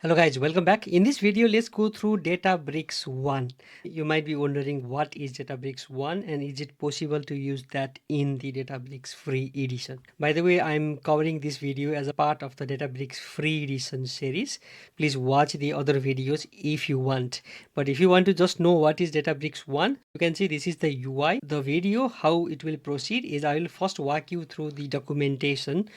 Hello guys, welcome back. In this video, let's go through Databricks One. You might be wondering what is Databricks One and is it possible to use that in the Databricks free edition. By the way, I'm covering this video as a part of the Databricks free edition series. Please watch the other videos if you want. But if you want to just know what is Databricks One, you can see this is the UI. The video, how it will proceed is I will first walk you through the documentation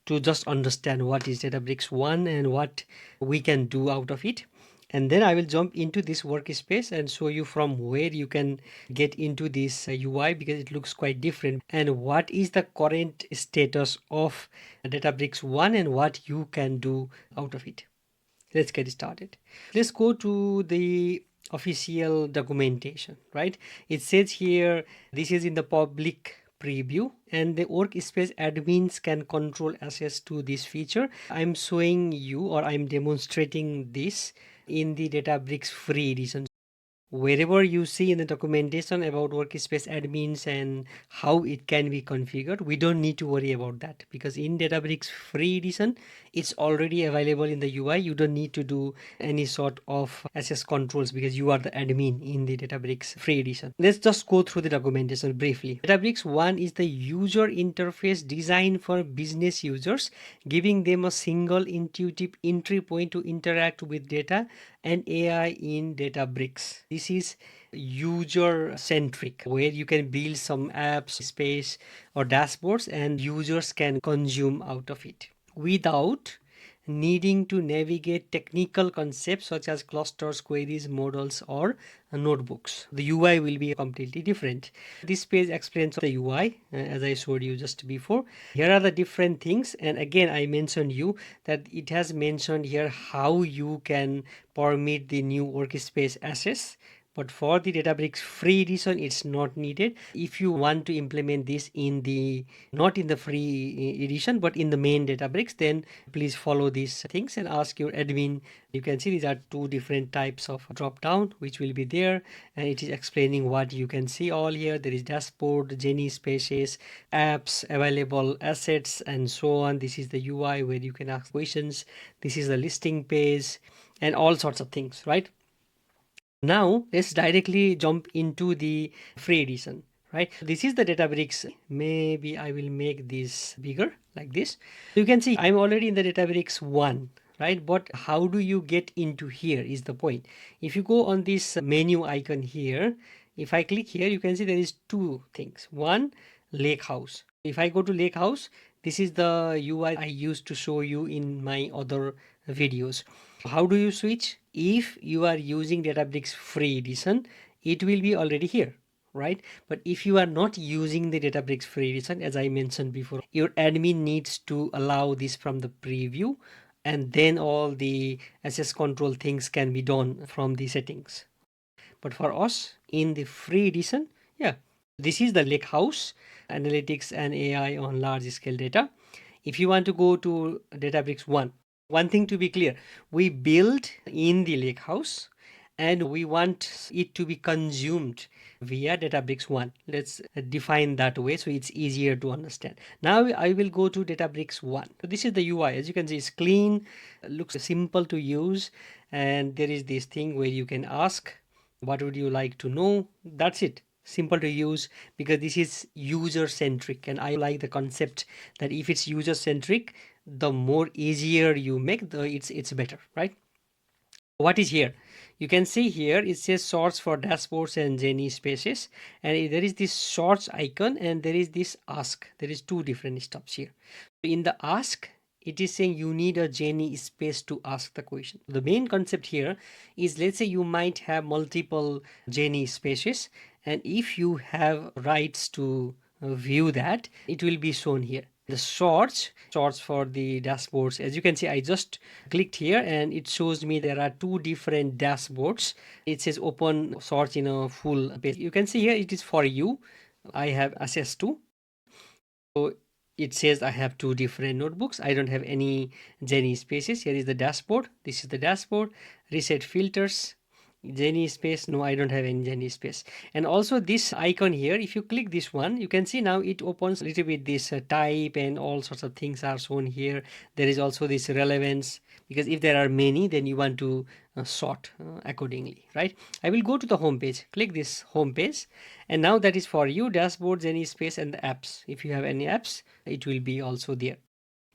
to just understand what is Databricks One and what we can do out of it. And then I will jump into this workspace and show you from where you can get into this UI because it looks quite different, and what is the current status of Databricks One and what you can do out of it. Let's get started. Let's go to the official documentation, right? It says here this is in the public preview and the workspace admins can control access to this feature. I'm showing you, or I'm demonstrating this in the Databricks free edition. Wherever you see in the documentation about workspace admins and how it can be configured, we don't need to worry about that because in Databricks free edition, it's already available in the UI. You don't need to do any sort of access controls because you are the admin in the Databricks free edition. Let's just go through the documentation briefly. Databricks One is the user interface designed for business users, giving them a single intuitive entry point to interact with data and AI in Databricks. This is user centric, where you can build some apps, space, or dashboards, and users can consume out of it without needing to navigate technical concepts such as clusters, queries, models, or notebooks. The UI will be completely different. This page explains the UI as I showed you just before. Here are the different things, and again I mentioned you that it has mentioned here how you can permit the new workspace access. But for the Databricks free edition, it's not needed. If you want to implement this in the, not in the free edition, but in the main Databricks, then please follow these things and ask your admin. You can see these are two different types of drop down which will be there, and it is explaining what you can see all here. There is dashboard, Genie spaces, apps, available assets, and so on. This is the UI where you can ask questions. This is the listing page and all sorts of things, right? Now let's directly jump into the free edition, right? This is the Databricks. Maybe I will make this bigger like this. You can see I'm already in the Databricks One, right? But how do you get into here is the point. If you go on this menu icon here, if I click here, you can see there is two things. One, Lakehouse. If I go to Lakehouse, this is the UI I used to show you in my other videos. How do you switch? If you are using Databricks free edition, it will be already here, right? But if you are not using the Databricks free edition, as I mentioned before, your admin needs to allow this from the preview, and then all the access control things can be done from the settings. But for us in the free edition, yeah, this is the Lakehouse analytics and AI on large scale data. If you want to go to Databricks one thing to be clear, we build in the Lakehouse and we want it to be consumed via Databricks One. Let's define that way so it's easier to understand. Now I will go to Databricks One. So this is the UI. As you can see, it's clean, looks simple to use, and there is this thing where you can ask, what would you like to know? That's it. Simple to use because this is user centric, and I like the concept that if it's user centric, the more easier you make it's better, right? What is here? You can see here it says search for dashboards and Genie spaces, and there is this search icon and there is this ask. There is two different stops here. In the ask, it is saying you need a Genie space to ask the question. The main concept here is, let's say you might have multiple Genie spaces, and if you have rights to view that, it will be shown here. The search for the dashboards, as you can see, I just clicked here and it shows me there are two different dashboards. It says open search in a full page. You can see here it is for you. I have access to. So it says I have two different notebooks. I don't have any Genie spaces. Here is the dashboard. This is the dashboard. Reset filters. Genie space, no, I don't have any Genie space. And also this icon here, if you click this one, you can see now it opens a little bit this type and all sorts of things are shown here. There is also this relevance, because if there are many, then you want to sort accordingly, right? I will go to the home page, click this home page, and now that is for you, dashboard, Genie space, and the apps. If you have any apps, it will be also there.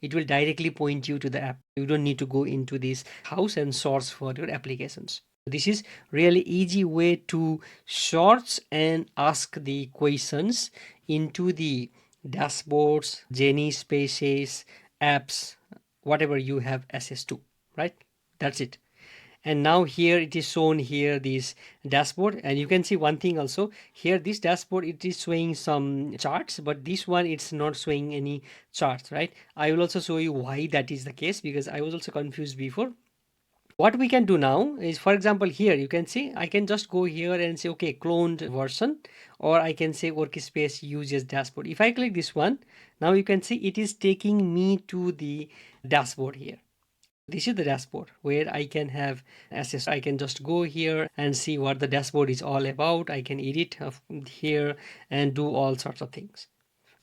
It will directly point you to the app. You don't need to go into this house and source for your applications. This is really easy way to search and ask the questions into the dashboards, Genie spaces, apps, whatever you have access to, right? That's it. And now here it is shown here this dashboard, and you can see one thing also here, this dashboard, it is showing some charts, but this one it's not showing any charts, right? I will also show you why that is the case, because I was also confused before. What we can do now is, for example, here you can see I can just go here and say okay, cloned version, or I can say workspace uses dashboard. If I click this one, now you can see it is taking me to the dashboard here. This is the dashboard where I can have access. I can just go here and see what the dashboard is all about. I can edit here and do all sorts of things.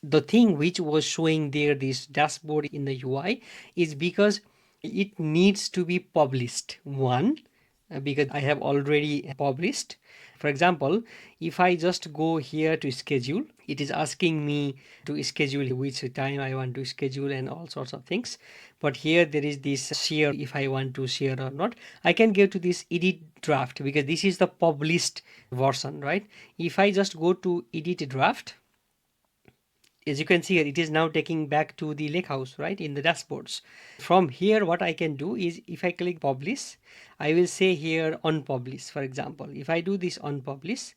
The thing which was showing there, this dashboard in the UI, is because it needs to be published. One, because I have already published. For example, if I just go here to schedule, it is asking me to schedule which time I want to schedule and all sorts of things. But here there is this share, if I want to share or not. I can go to this edit draft because this is the published version, right? If I just go to edit draft, as you can see here, it is now taking back to the Lakehouse, right, in the dashboards. From here, what I can do is, if I click publish, I will say here unpublish. For example, if I do this unpublish,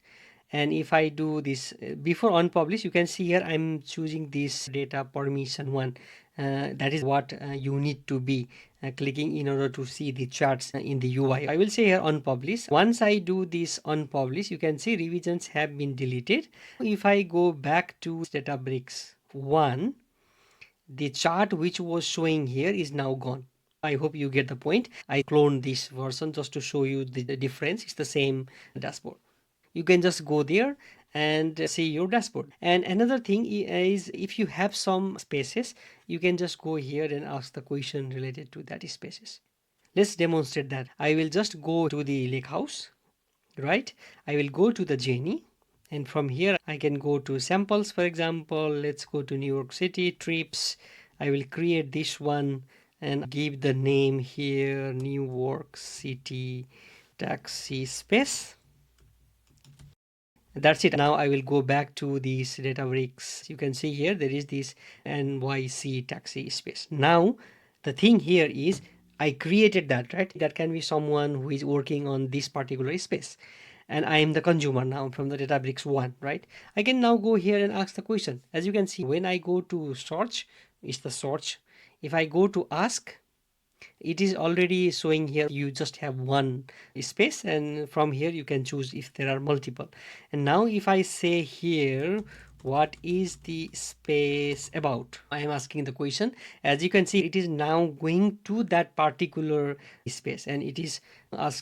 and if I do this before unpublish, you can see here I'm choosing this data permission one. That is what you need to be clicking in order to see the charts in the UI. I will say here unpublish. Once I do this unpublish, you can see revisions have been deleted. If I go back to Databricks One, the chart which was showing here is now gone. I hope you get the point. I cloned this version just to show you the difference. It's the same dashboard. You can just go there and see your dashboard. And another thing is, if you have some spaces, you can just go here and ask the question related to that spaces. Let's demonstrate that. I will just go to the Lakehouse, right? I will go to the Genie, and from here I can go to samples. For example, let's go to New York City trips. I will create this one and give the name here New York City taxi space. That's it. Now I will go back to these Databricks. You can see here there is this NYC taxi space. Now the thing here is I created that, right? That can be someone who is working on this particular space. And I am the consumer now from the Databricks One, right? I can now go here and ask the question. As you can see, when I go to search, it's the search. If I go to ask, it is already showing here you just have one space, and from here you can choose if there are multiple. And now if I say here what is the space about, I am asking the question. As you can see, it is now going to that particular space, and it is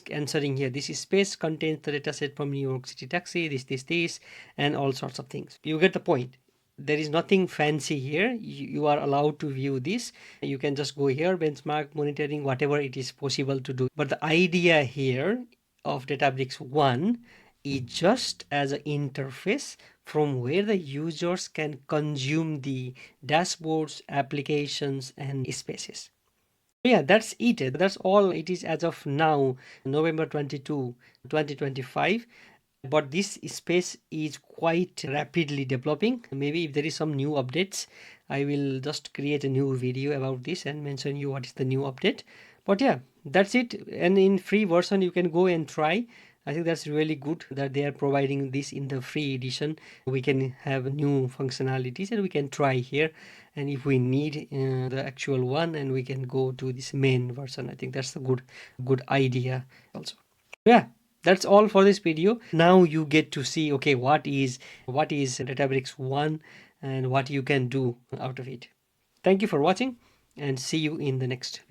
answering here this space contains the dataset from New York City taxi, this, and all sorts of things. You get the point. There is nothing fancy here. You are allowed to view this. You can just go here, benchmark, monitoring, whatever it is possible to do. But the idea here of Databricks One is just as an interface from where the users can consume the dashboards, applications, and spaces. Yeah, that's it. That's all it is as of now, November 22, 2025. But this space is quite rapidly developing. Maybe if there is some new updates, I will just create a new video about this and mention you what is the new update. But yeah, that's it. And in free version you can go and try. I think that's really good that they are providing this in the free edition. We can have new functionalities and we can try here, and if we need the actual one, and we can go to this main version. I think that's a good idea also. Yeah, that's all for this video. Now you get to see, okay, what is Databricks One and what you can do out of it. Thank you for watching, and see you in the next video.